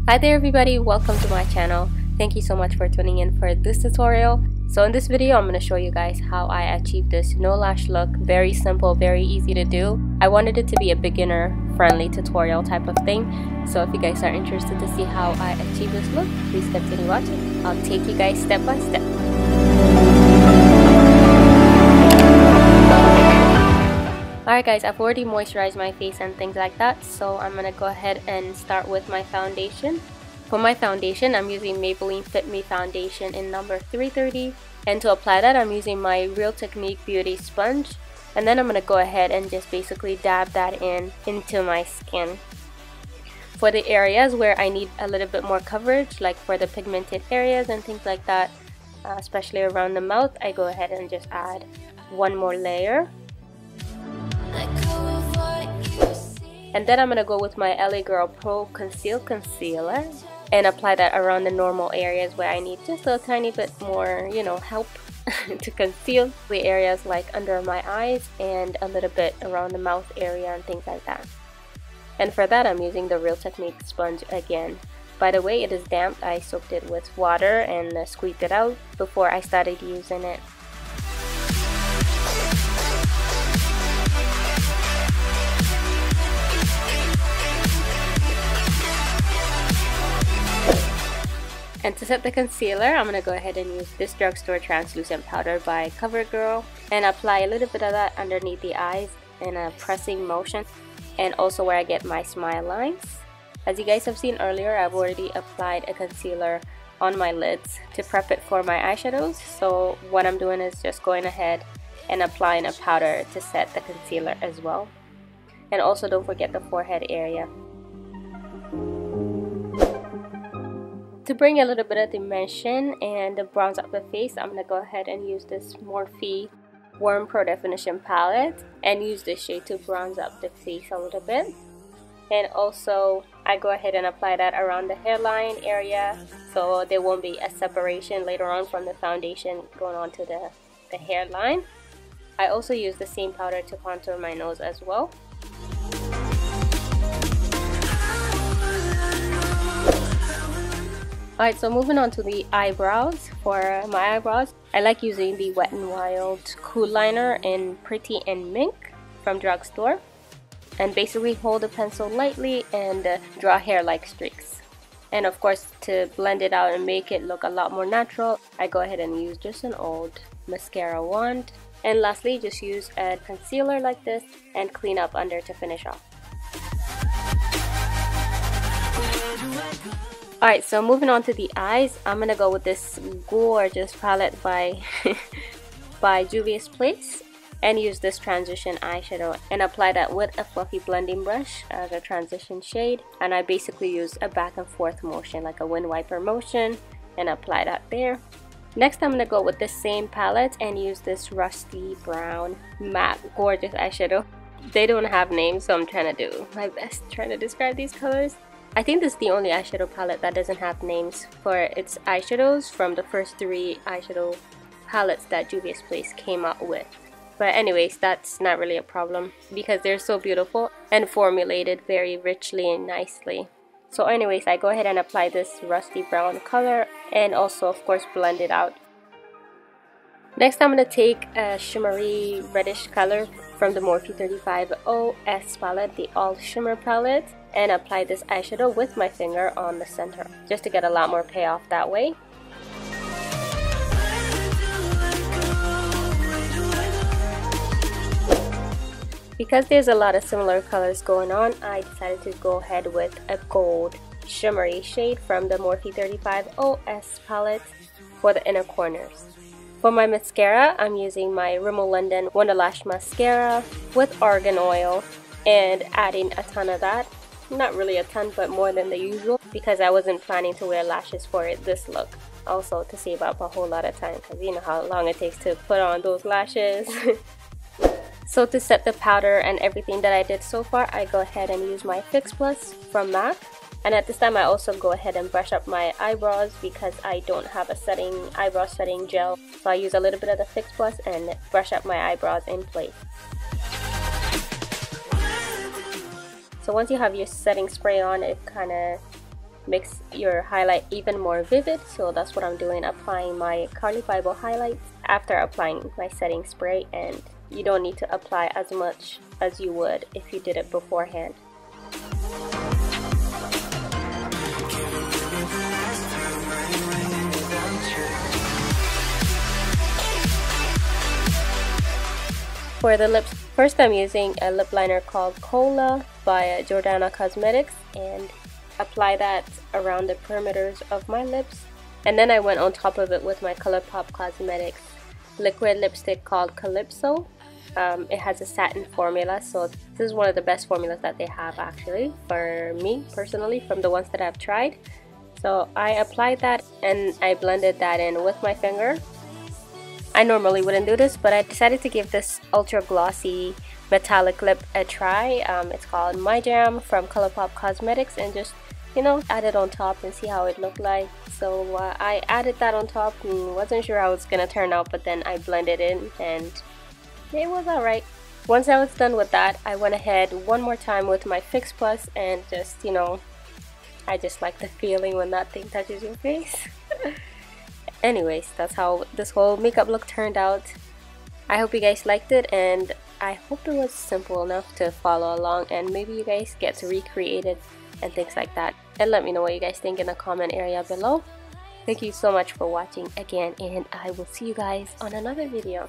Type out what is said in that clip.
Hi there everybody, welcome to my channel. Thank you so much for tuning in for this tutorial. So in this video, I'm going to show you guys how I achieved this no lash look. Very simple, very easy to do. I wanted it to be a beginner friendly tutorial type of thing. So if you guys are interested to see how I achieve this look, please continue watching. I'll take you guys step by step. Alright guys, I've already moisturized my face and things like that, so I'm going to go ahead and start with my foundation. For my foundation, I'm using Maybelline Fit Me foundation in number 330, and to apply that, I'm using my Real Technique Beauty sponge, and then I'm going to go ahead and just basically dab that into my skin. For the areas where I need a little bit more coverage, like for the pigmented areas and things like that, especially around the mouth, I go ahead and just add one more layer. And then I'm going to go with my LA Girl Pro Conceal Concealer and apply that around the normal areas where I need just a tiny bit more, help to conceal the areas like under my eyes and a little bit around the mouth area and things like that. And for that, I'm using the Real Technique sponge again. By the way, it is damp. I soaked it with water and squeezed it out before I started using it. And to set the concealer, I'm going to go ahead and use this drugstore translucent powder by CoverGirl and apply a little bit of that underneath the eyes in a pressing motion and also where I get my smile lines. As you guys have seen earlier, I've already applied a concealer on my lids to prep it for my eyeshadows. So what I'm doing is just going ahead and applying a powder to set the concealer as well. And also don't forget the forehead area. To bring a little bit of dimension and bronze up the face, I'm going to go ahead and use this Morphe Warm Pro Definition palette and use this shade to bronze up the face a little bit. And also I go ahead and apply that around the hairline area so there won't be a separation later on from the foundation going on to the hairline. I also use the same powder to contour my nose as well. Alright, so moving on to the eyebrows. For my eyebrows, I like using the Wet n Wild Cool Liner in Pretty and Mink from Drugstore. And basically hold the pencil lightly and draw hair-like streaks. And of course, to blend it out and make it look a lot more natural, I go ahead and use just an old mascara wand. And lastly, just use a concealer like this and clean up under to finish off. Alright, so moving on to the eyes, I'm going to go with this gorgeous palette by Juvia's Place and use this transition eyeshadow and apply that with a fluffy blending brush as a transition shade. And I basically use a back and forth motion, like a wind wiper motion, and apply that there. Next, I'm going to go with the same palette and use this rusty brown matte gorgeous eyeshadow. They don't have names, so I'm trying to do my best trying to describe these colors. I think this is the only eyeshadow palette that doesn't have names for its eyeshadows from the first 3 eyeshadow palettes that Juvia's Place came out with. But anyways, that's not really a problem because they're so beautiful and formulated very richly and nicely. So anyways, I go ahead and apply this rusty brown color and also of course blend it out. Next, I'm going to take a shimmery reddish color from the Morphe 350S palette, the All Shimmer palette, and apply this eyeshadow with my finger on the center just to get a lot more payoff that way. Because there's a lot of similar colors going on, I decided to go ahead with a gold shimmery shade from the Morphe 350S palette for the inner corners. For my mascara, I'm using my Rimmel London Wonder Lash Mascara with argan oil and adding a ton of that. Not really a ton, but more than the usual because I wasn't planning to wear lashes for this look. Also to save up a whole lot of time because you know how long it takes to put on those lashes. So to set the powder and everything that I did so far, I go ahead and use my Fix Plus from MAC. And at this time I also go ahead and brush up my eyebrows because I don't have a eyebrow setting gel. So I use a little bit of the Fix Plus and brush up my eyebrows in place. So once you have your setting spray on, it kind of makes your highlight even more vivid. So that's what I'm doing, applying my Carly Bible highlights after applying my setting spray, and you don't need to apply as much as you would if you did it beforehand. For the lips, first I'm using a lip liner called Cola by Jordana Cosmetics, and apply that around the perimeters of my lips. And then I went on top of it with my Colourpop Cosmetics liquid lipstick called Calypso. It has a satin formula, so this is one of the best formulas that they have actually for me personally from the ones that I've tried. So I applied that and I blended that in with my finger. I normally wouldn't do this, but I decided to give this ultra glossy metallic lip a try. It's called My Jam from Colourpop Cosmetics, and just, you know, add it on top and see how it looked like. So I added that on top and wasn't sure how it was gonna turn out, but then I blended in and it was alright. Once I was done with that, I went ahead one more time with my Fix Plus and just, you know, I just like the feeling when that thing touches your face. Anyways, that's how this whole makeup look turned out. I hope you guys liked it, and I hope it was simple enough to follow along, and maybe you guys get to recreate it and things like that. And let me know what you guys think in the comment area below. Thank you so much for watching again, and I will see you guys on another video.